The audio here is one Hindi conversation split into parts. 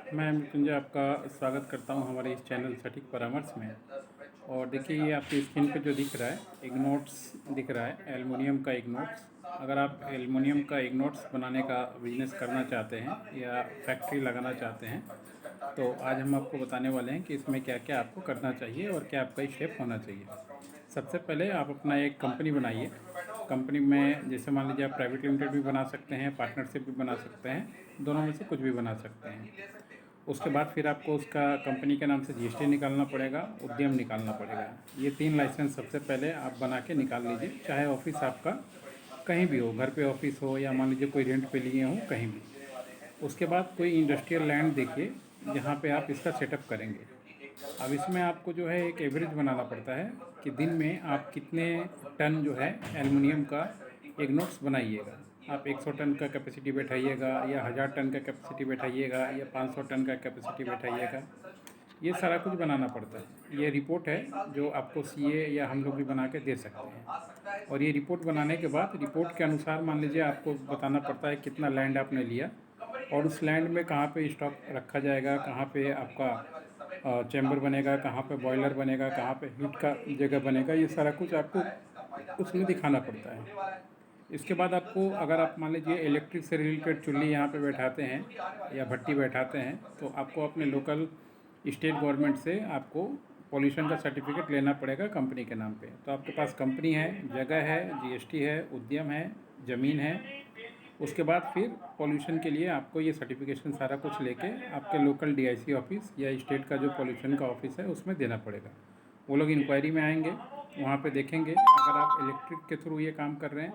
मैं मृत्युंजय आपका स्वागत करता हूं हमारे इस चैनल सटीक परामर्श में। और देखिए, ये आपकी स्क्रीन पे जो दिख रहा है इग्नोट्स दिख रहा है, एल्युमिनियम का इग्नोट्स। अगर आप एल्युमिनियम का इग्नोट्स बनाने का बिजनेस करना चाहते हैं या फैक्ट्री लगाना चाहते हैं, तो आज हम आपको बताने वाले हैं कि इसमें क्या क्या आपको करना चाहिए और क्या आपका स्टेप होना चाहिए। सबसे पहले आप अपना एक कंपनी बनाइए। कंपनी में जैसे मान लीजिए आप प्राइवेट लिमिटेड भी बना सकते हैं, पार्टनरशिप भी बना सकते हैं, दोनों में से कुछ भी बना सकते हैं। उसके बाद फिर आपको उसका कंपनी के नाम से जीएसटी निकालना पड़ेगा, उद्यम निकालना पड़ेगा। ये 3 लाइसेंस सबसे पहले आप बना के निकाल लीजिए, चाहे ऑफिस आपका कहीं भी हो, घर पे ऑफिस हो या मान लीजिए कोई रेंट पे लिए हो, कहीं भी। उसके बाद कोई इंडस्ट्रियल लैंड देखिए जहाँ पे आप इसका सेटअप करेंगे। अब इसमें आपको जो है एक एवरेज बनाना पड़ता है कि दिन में आप कितने टन जो है एल्युमिनियम का इग्नोट्स बनाइएगा। आप 100 टन का कैपेसिटी बैठाइएगा या 1000 टन का कैपेसिटी बैठाइएगा या 500 टन का कैपेसिटी बैठाइएगा। ये सारा कुछ बनाना पड़ता है। ये रिपोर्ट है जो आपको सीए या हम लोग भी बना के दे सकते हैं। और ये रिपोर्ट बनाने के बाद रिपोर्ट के अनुसार मान लीजिए आपको बताना पड़ता है कितना लैंड आपने लिया और उस लैंड में कहाँ पे स्टॉक रखा जाएगा, कहाँ पे आपका चैम्बर बनेगा, कहाँ पे बॉयलर बनेगा, कहाँ पे हीट का जगह बनेगा। ये सारा कुछ आपको उसमें दिखाना पड़ता है। इसके बाद आपको, अगर आप मान लीजिए इलेक्ट्रिक से रिलेटेड चुल्ली यहाँ पे बैठाते हैं या भट्टी बैठाते हैं, तो आपको अपने लोकल स्टेट गवर्नमेंट से आपको पॉल्यूशन का सर्टिफिकेट लेना पड़ेगा कंपनी के नाम पे। तो आपके पास कंपनी है, जगह है, जीएसटी है, उद्यम है, ज़मीन है। उसके बाद फिर पॉल्यूशन के लिए आपको ये सर्टिफिकेशन सारा कुछ लेके आपके लोकल डीआईसी ऑफिस या स्टेट का जो पॉल्यूशन का ऑफिस है उसमें देना पड़ेगा। वो लोग इंक्वायरी में आएंगे, वहाँ पे देखेंगे। अगर आप इलेक्ट्रिक के थ्रू ये काम कर रहे हैं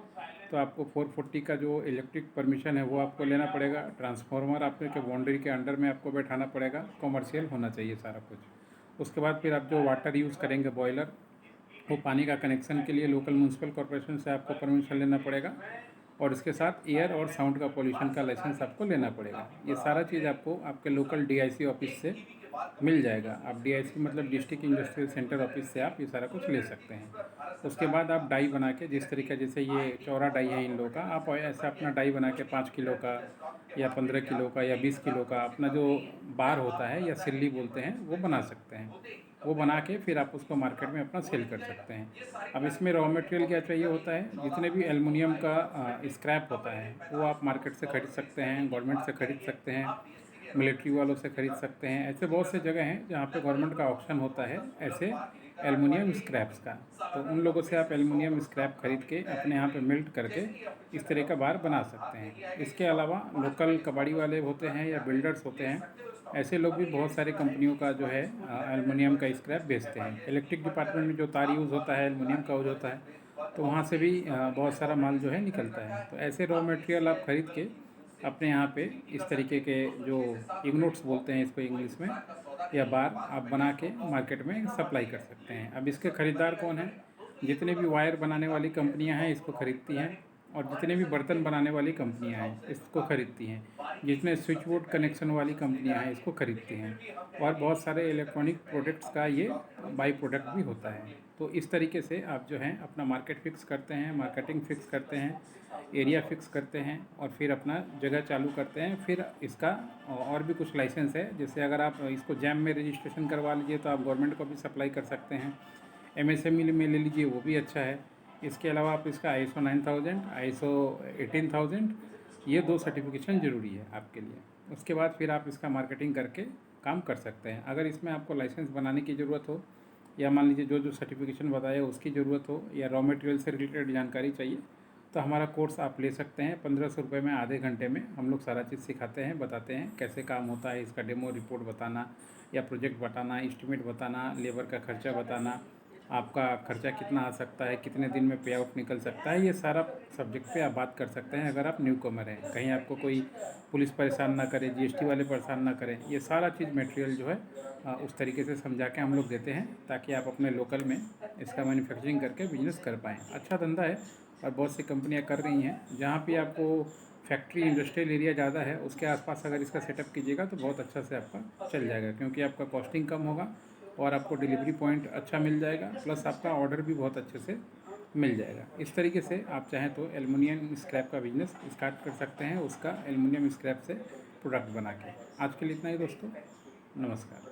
तो आपको 440 का जो इलेक्ट्रिक परमिशन है वो आपको लेना पड़ेगा। ट्रांसफार्मर आपके के बाउंड्री के अंडर में आपको बैठाना पड़ेगा, कमर्शियल होना चाहिए सारा कुछ। उसके बाद फिर आप जो वाटर यूज़ करेंगे बॉयलर, वो पानी का कनेक्शन के लिए लोकल म्यूनसिपल कॉरपोरेशन से आपको परमिशन लेना पड़ेगा। और इसके साथ एयर और साउंड का पॉल्यूशन का लाइसेंस आपको लेना पड़ेगा। ये सारा चीज़ आपको आपके लोकल डीआईसी ऑफिस से मिल जाएगा। आप डीआईसी मतलब डिस्ट्रिक्ट इंडस्ट्रियल सेंटर ऑफिस से आप ये सारा कुछ ले सकते हैं। उसके बाद आप डाई बना के, जिस तरीके जैसे ये चौड़ा डाई है इन लोगों का, आप ऐसा अपना डाई बना के 5 किलो का या 15 किलो का या 20 किलो का अपना जो बार होता है या सिल्ली बोलते हैं वो बना सकते हैं। वो बना के फिर आप उसको मार्केट में अपना सेल कर सकते हैं। अब इसमें रॉ मटेरियल क्या चाहिए होता है, जितने भी एल्युमिनियम का स्क्रैप होता है वो आप मार्केट से ख़रीद सकते हैं, गवर्नमेंट से ख़रीद सकते हैं, मिलिट्री वालों से ख़रीद सकते हैं। ऐसे बहुत से जगह हैं जहाँ पे गवर्नमेंट का ऑप्शन होता है ऐसे एल्युमिनियम स्क्रैप्स का। तो उन लोगों से आप एल्युमिनियम स्क्रैप खरीद के अपने यहाँ पे मेल्ट करके इस तरह का बार बना सकते हैं। इसके अलावा लोकल कबाड़ी वाले होते हैं या बिल्डर्स होते हैं, ऐसे लोग भी बहुत सारी कंपनियों का जो है एल्युमिनियम का स्क्रैप बेचते हैं। इलेक्ट्रिक डिपार्टमेंट में जो तार यूज़ होता है एल्युमिनियम का यूज़ होता है, तो वहाँ से भी बहुत सारा माल जो है निकलता है। तो ऐसे रॉ मटेरियल आप खरीद के अपने यहाँ पे इस तरीके के जो इग्नोट्स बोलते हैं इसको इंग्लिश में, या बार आप बना के मार्केट में सप्लाई कर सकते हैं। अब इसके ख़रीदार कौन हैं? जितने भी वायर बनाने वाली कंपनियां हैं इसको ख़रीदती हैं, और जितने भी बर्तन बनाने वाली कंपनियां हैं इसको ख़रीदती हैं। जितने स्विच बोर्ड कनेक्शन वाली कंपनियां हैं इसको ख़रीदती हैं। और बहुत सारे इलेक्ट्रॉनिक प्रोडक्ट्स का ये बाई प्रोडक्ट भी होता है। तो इस तरीके से आप जो हैं अपना मार्केट फिक्स करते हैं, मार्केटिंग फिक्स करते हैं, एरिया फिक्स करते हैं और फिर अपना जगह चालू करते हैं। फिर इसका और भी कुछ लाइसेंस है, जैसे अगर आप इसको जैम में रजिस्ट्रेशन करवा लीजिए तो आप गवर्नमेंट को भी सप्लाई कर सकते हैं। एमएसएमई में ले लीजिए, वो भी अच्छा है। इसके अलावा आप इसका आईएसओ 9000, आईएसओ 18000, ये 2 सर्टिफिकेशन ज़रूरी है आपके लिए। उसके बाद फिर आप इसका मार्केटिंग करके काम कर सकते हैं। अगर इसमें आपको लाइसेंस बनाने की ज़रूरत हो या मान लीजिए जो जो सर्टिफिकेशन बताया उसकी ज़रूरत हो या रॉ मटेरियल से रिलेटेड जानकारी चाहिए, तो हमारा कोर्स आप ले सकते हैं। 1500 रुपये में आधे घंटे में हम लोग सारा चीज़ सिखाते हैं, बताते हैं कैसे काम होता है। इसका डेमो रिपोर्ट बताना या प्रोजेक्ट बताना, एस्टिमेट बताना, लेबर का खर्चा बताना, आपका खर्चा कितना आ सकता है, कितने दिन में पे आउट निकल सकता है, ये सारा सब्जेक्ट पे आप बात कर सकते हैं। अगर आप न्यू कमर हैं, कहीं आपको कोई पुलिस परेशान ना करे, जीएसटी वाले परेशान ना करें, ये सारा चीज़ मटेरियल जो है उस तरीके से समझा के हम लोग देते हैं, ताकि आप अपने लोकल में इसका मैन्युफैक्चरिंग करके बिजनेस कर पाएँ। अच्छा धंधा है और बहुत सी कंपनियां कर रही हैं। जहाँ पे आपको फैक्ट्री इंडस्ट्रियल एरिया ज़्यादा है उसके आसपास अगर इसका सेटअप कीजिएगा तो बहुत अच्छा से आपका चल जाएगा, क्योंकि आपका कॉस्टिंग कम होगा और आपको डिलीवरी पॉइंट अच्छा मिल जाएगा, प्लस आपका ऑर्डर भी बहुत अच्छे से मिल जाएगा। इस तरीके से आप चाहें तो एल्युमिनियम स्क्रैप का बिजनेस स्टार्ट कर सकते हैं। उसका एल्युमिनियम स्क्रैप से प्रोडक्ट बना के। आज के लिए इतना ही दोस्तों, नमस्कार।